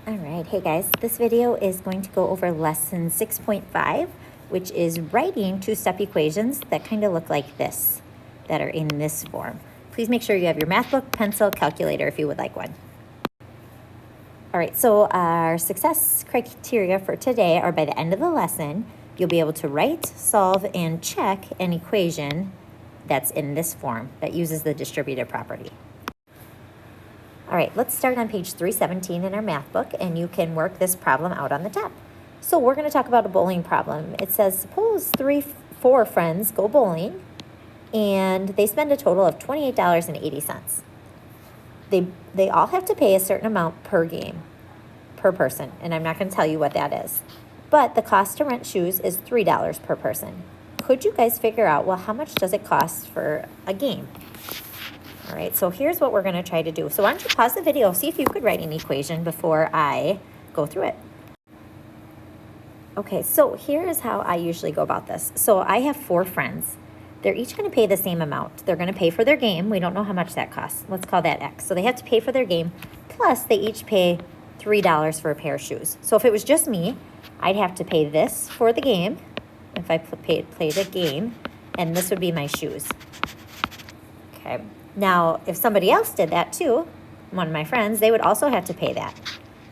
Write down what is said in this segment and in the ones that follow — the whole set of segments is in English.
All right, hey guys, this video is going to go over lesson 6.5, which is writing two-step equations that kind of look like this, that are in this form. Please make sure you have your math book, pencil, calculator if you would like one. All right, so our success criteria for today are by the end of the lesson, you'll be able to write, solve, and check an equation that's in this form that uses the distributive property. All right, let's start on page 317 in our math book, and you can work this problem out on the top. So we're going to talk about a bowling problem. It says, suppose four friends go bowling, and they spend a total of $28.80. They all have to pay a certain amount per game, per person, and I'm not going to tell you what that is. But the cost to rent shoes is $3 per person. Could you guys figure out, well, how much does it cost for a game? All right, so here's what we're going to try to do. So why don't you pause the video, see if you could write an equation before I go through it. Okay, so here is how I usually go about this. So I have four friends. They're each going to pay the same amount. They're going to pay for their game. We don't know how much that costs. Let's call that X. So they have to pay for their game, plus they each pay $3 for a pair of shoes. So if it was just me, I'd have to pay this for the game, if I played a game, and this would be my shoes. Okay. Now, if somebody else did that too, one of my friends, they would also have to pay that.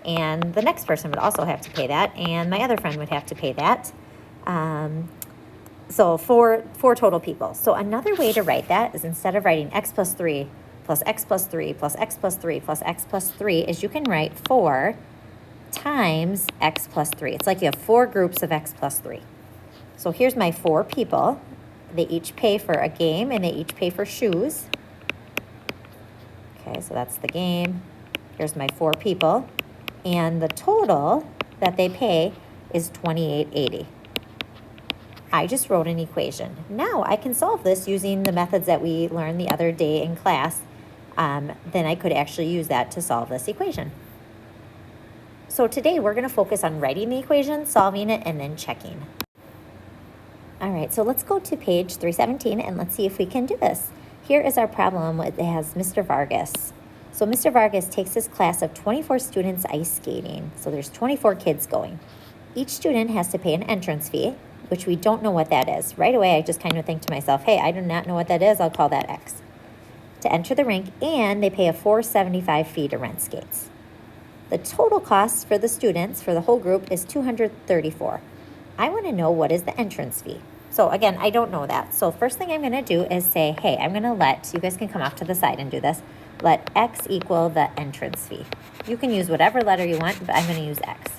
And the next person would also have to pay that, and my other friend would have to pay that. So four total people. So another way to write that is, instead of writing x plus 3 plus x plus 3 plus x plus 3 plus x plus 3, is you can write 4 times x plus 3. It's like you have four groups of x plus 3. So here's my four people. They each pay for a game, and they each pay for shoes. Okay, so that's the game. Here's my four people. And the total that they pay is $28.80. I just wrote an equation. Now I can solve this using the methods that we learned the other day in class. Then I could actually use that to solve this equation. So today we're going to focus on writing the equation, solving it, and then checking. All right, so let's go to page 317 and let's see if we can do this. Here is our problem. It has Mr. Vargas. So Mr. Vargas takes his class of 24 students ice skating. So there's 24 kids going. Each student has to pay an entrance fee, which we don't know what that is. Right away, I just kind of think to myself, hey, I do not know what that is. I'll call that X. To enter the rink, and they pay a $4.75 fee to rent skates. The total cost for the students, for the whole group, is $234. I want to know, what is the entrance fee? So again, I don't know that. So first thing I'm going to do is say, hey, I'm going to let, you guys can come off to the side and do this, let X equal the entrance fee. You can use whatever letter you want, but I'm going to use X.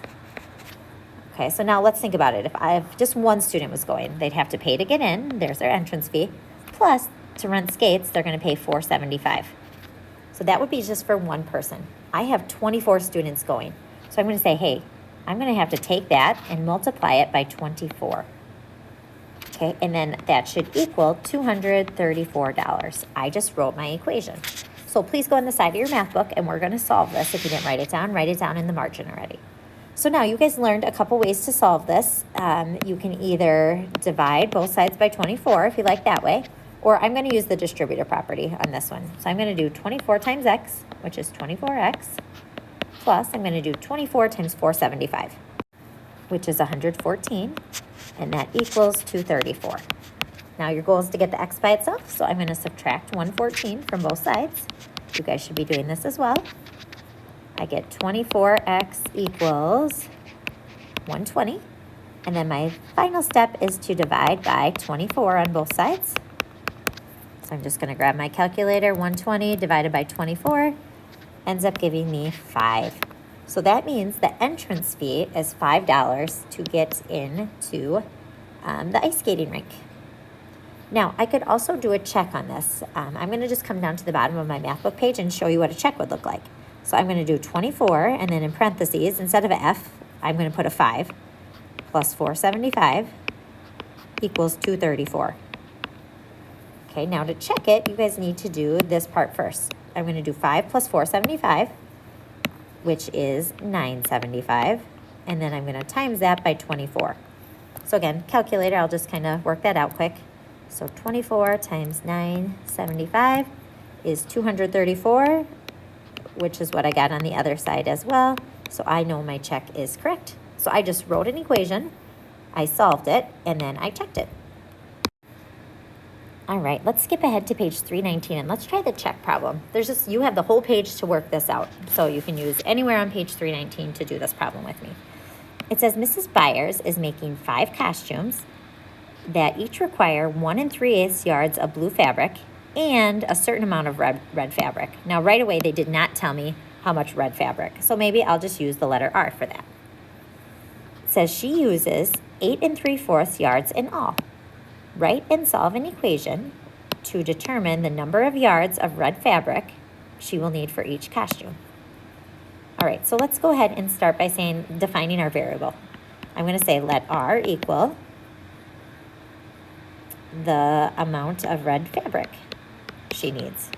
Okay, so now let's think about it. If just one student was going, they'd have to pay to get in. There's their entrance fee. Plus, to rent skates, they're going to pay $4.75. So that would be just for one person. I have 24 students going. So I'm going to say, hey, I'm going to have to take that and multiply it by 24. Okay, and then that should equal $234. I just wrote my equation. So please go on the side of your math book, and we're going to solve this. If you didn't write it down in the margin already. So now you guys learned a couple ways to solve this. You can either divide both sides by 24 if you like that way, or I'm going to use the distributive property on this one. So I'm going to do 24 times x, which is 24x, plus I'm going to do 24 times 475, which is 114, and that equals 234. Now your goal is to get the x by itself, so I'm going to subtract 114 from both sides. You guys should be doing this as well. I get 24x equals 120. And then my final step is to divide by 24 on both sides. So I'm just going to grab my calculator. 120 divided by 24 ends up giving me 5. So that means the entrance fee is $5 to get into the ice skating rink. Now, I could also do a check on this. I'm going to just come down to the bottom of my math book page and show you what a check would look like. So I'm going to do 24, and then in parentheses, instead of an F, I'm going to put a 5 plus 475 equals 234. Okay, now to check it, you guys need to do this part first. I'm going to do 5 plus 475, which is 975, and then I'm going to times that by 24. So again, calculator, I'll just kind of work that out quick. So 24 times 975 is 234, which is what I got on the other side as well. So I know my check is correct. So I just wrote an equation, I solved it, and then I checked it. All right, let's skip ahead to page 319 and let's try the check problem. You have the whole page to work this out. So you can use anywhere on page 319 to do this problem with me. It says Mrs. Byers is making 5 costumes that each require 1 3/8 yards of blue fabric and a certain amount of red fabric. Now right away they did not tell me how much red fabric, so maybe I'll just use the letter R for that. It says she uses 8 3/4 yards in all. Write and solve an equation to determine the number of yards of red fabric she will need for each costume. All right, so let's go ahead and start by defining our variable. I'm going to say let R equal the amount of red fabric she needs,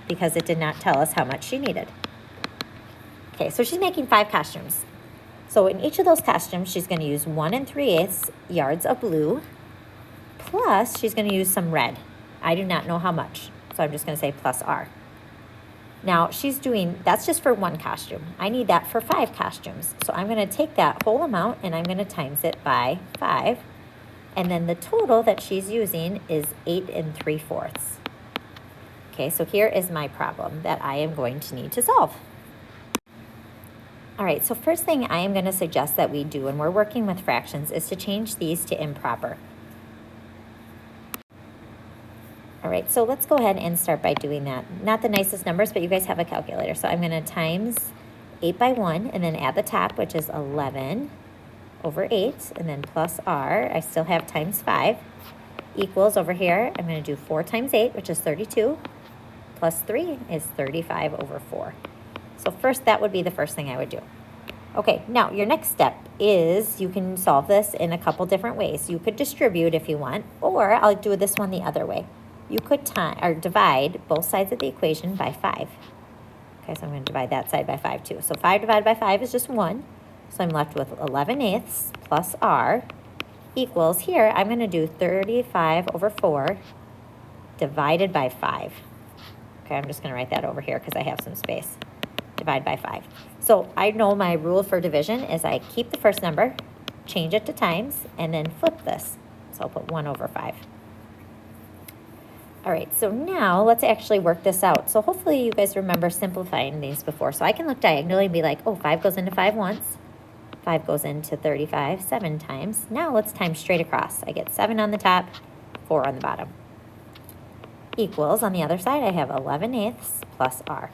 because it did not tell us how much she needed. Okay, so she's making 5 costumes. So in each of those costumes, she's going to use 1 3/8 yards of blue, plus she's going to use some red. I do not know how much, so I'm just going to say plus R. Now that's just for 1 costume. I need that for 5 costumes. So I'm going to take that whole amount and I'm going to times it by 5. And then the total that she's using is 8 3/4. Okay, so here is my problem that I am going to need to solve. All right, so first thing I am going to suggest that we do when we're working with fractions is to change these to improper. All right, so let's go ahead and start by doing that. Not the nicest numbers, but you guys have a calculator. So I'm going to times 8 by 1 and then add the top, which is 11 over 8, and then plus R. I still have times 5 equals over here. I'm going to do 4 times 8, which is 32, plus 3 is 35 over 4. So first, that would be the first thing I would do. Okay, now your next step is you can solve this in a couple different ways. You could distribute if you want, or I'll do this one the other way. You could divide both sides of the equation by 5. Okay, so I'm going to divide that side by 5 too. So 5 divided by 5 is just 1. So I'm left with 11/8 plus R equals, here I'm going to do 35 over 4 divided by 5. Okay, I'm just going to write that over here because I have some space. Divide by 5. So I know my rule for division is I keep the first number, change it to times, and then flip this. So I'll put 1 over 5. All right, so now let's actually work this out. So hopefully you guys remember simplifying these before. So I can look diagonally and be like, oh, 5 goes into 5 once. 5 goes into 35 7 times. Now let's times straight across. I get 7 on the top, 4 on the bottom. Equals, on the other side, I have 11/8 plus R.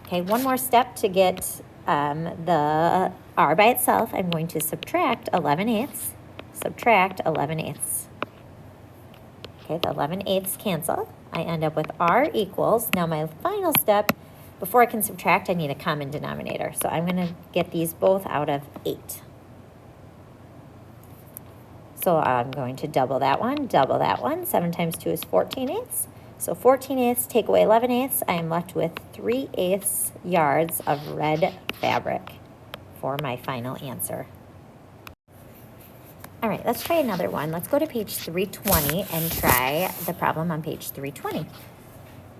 Okay, one more step to get the R by itself. I'm going to subtract 11/8, subtract 11/8. Okay, the 11/8 cancel. I end up with R equals, now my final step, before I can subtract, I need a common denominator. So I'm going to get these both out of 8. So I'm going to double that one, 7 times 2 is 14/8. So 14/8, take away 11/8, I am left with 3/8 yards of red fabric for my final answer. All right, let's try another one. Let's go to page 320 and try the problem on page 320.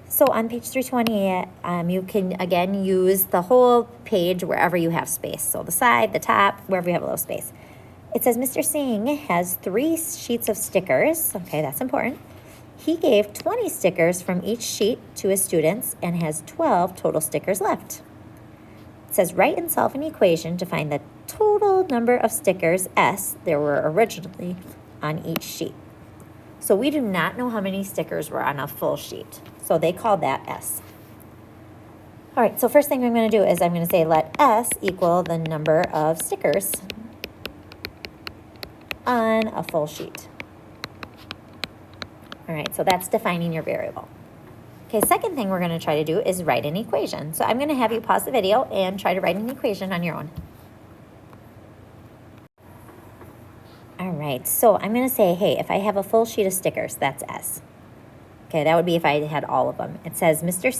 So on page 320, you can, again, use the whole page wherever you have space. So the side, the top, wherever you have a little space. It says Mr. Singh has 3 sheets of stickers. Okay, that's important. He gave 20 stickers from each sheet to his students and has 12 total stickers left. It says write and solve an equation to find the total number of stickers S there were originally on each sheet. So we do not know how many stickers were on a full sheet. So they call that S. All right, so first thing I'm going to do is I'm going to say let S equal the number of stickers on a full sheet. All right, so that's defining your variable. Okay, second thing we're going to try to do is write an equation. So I'm going to have you pause the video and try to write an equation on your own. All right, so I'm going to say, hey, if I have a full sheet of stickers, that's S. Okay, that would be if I had all of them. It says Mr.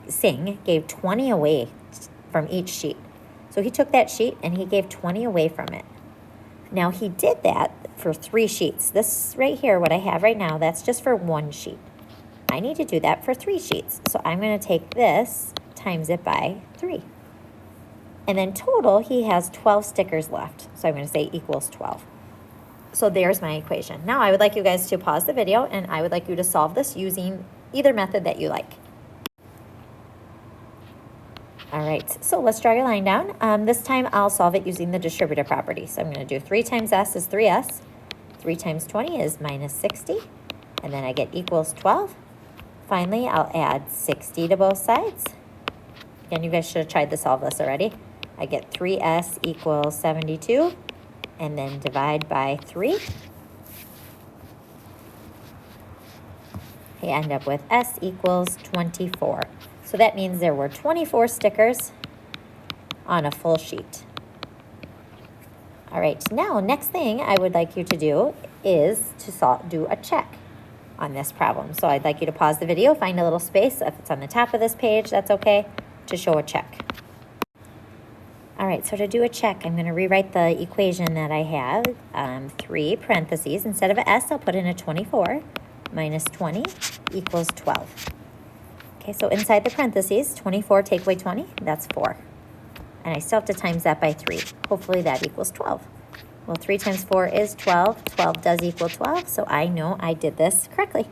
Singh gave 20 away from each sheet. So he took that sheet and he gave 20 away from it. Now he did that for 3 sheets. This right here, what I have right now, that's just for 1 sheet. I need to do that for 3 sheets. So I'm going to take this times it by 3. And then total, he has 12 stickers left. So I'm going to say equals 12. So there's my equation. Now I would like you guys to pause the video, and I would like you to solve this using either method that you like. All right, so let's draw your line down. This time I'll solve it using the distributive property. So I'm going to do 3 times s is 3s. 3 times 20 is minus 60. And then I get equals 12. Finally, I'll add 60 to both sides. Again, you guys should have tried to solve this already. I get 3s equals 72. And then divide by 3. I end up with s equals 24. So that means there were 24 stickers on a full sheet. All right, now next thing I would like you to do is to do a check on this problem. So I'd like you to pause the video, find a little space. If it's on the top of this page, that's okay, to show a check. All right, so to do a check, I'm going to rewrite the equation that I have. 3 parentheses. Instead of an s, I'll put in a 24 minus 20 equals 12. Okay, so inside the parentheses, 24 take away 20, that's 4. And I still have to times that by 3. Hopefully that equals 12. Well, 3 times 4 is 12. 12 does equal 12, so I know I did this correctly.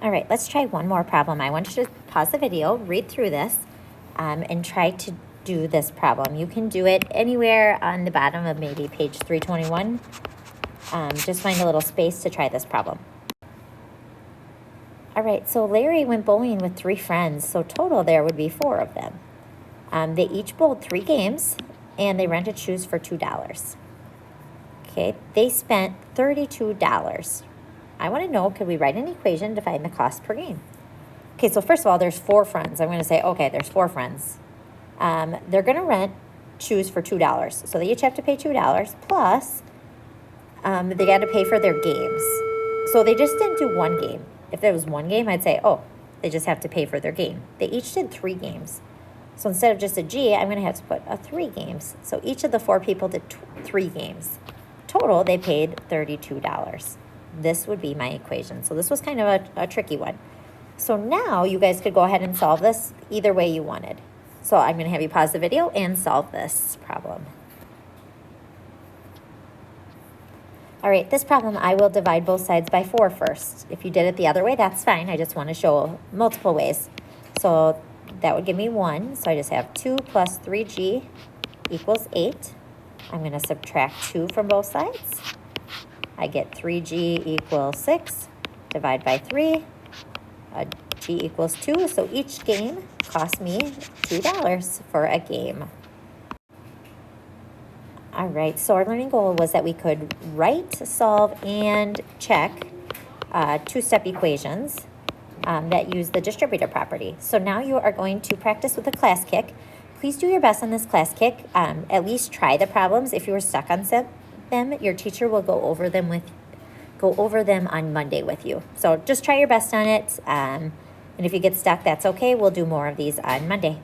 All right, let's try one more problem. I want you to pause the video, read through this, and try to do this problem. You can do it anywhere on the bottom of maybe page 321. Just find a little space to try this problem. All right, so Larry went bowling with 3 friends, so total there would be 4 of them. They each bowled 3 games, and they rented shoes for $2. Okay, they spent $32. I want to know, could we write an equation to find the cost per game? Okay, so first of all, there's 4 friends. I'm going to say, okay, there's 4 friends. They're going to rent shoes for $2. So they each have to pay $2, plus they got to pay for their games. So they just didn't do 1 game. If there was 1 game, I'd say, oh, they just have to pay for their game. They each did 3 games. So instead of just a G, I'm going to have to put a 3 games. So each of the 4 people did 3 games. Total, they paid $32. This would be my equation. So this was kind of a tricky one. So now you guys could go ahead and solve this either way you wanted. So I'm going to have you pause the video and solve this problem. All right, this problem, I will divide both sides by 4 first. If you did it the other way, that's fine. I just want to show multiple ways. So that would give me 1. So I just have 2 plus 3g equals 8. I'm going to subtract 2 from both sides. I get 3g equals 6. Divide by 3. G equals 2. So each game cost me $2 for a game. All right, so our learning goal was that we could write, solve, and check 2-step equations that use the distributive property. So now you are going to practice with a class kick. Please do your best on this class kick. At least try the problems. If you were stuck on them, your teacher will go over them on Monday with you. So just try your best on it. And if you get stuck, that's okay. We'll do more of these on Monday.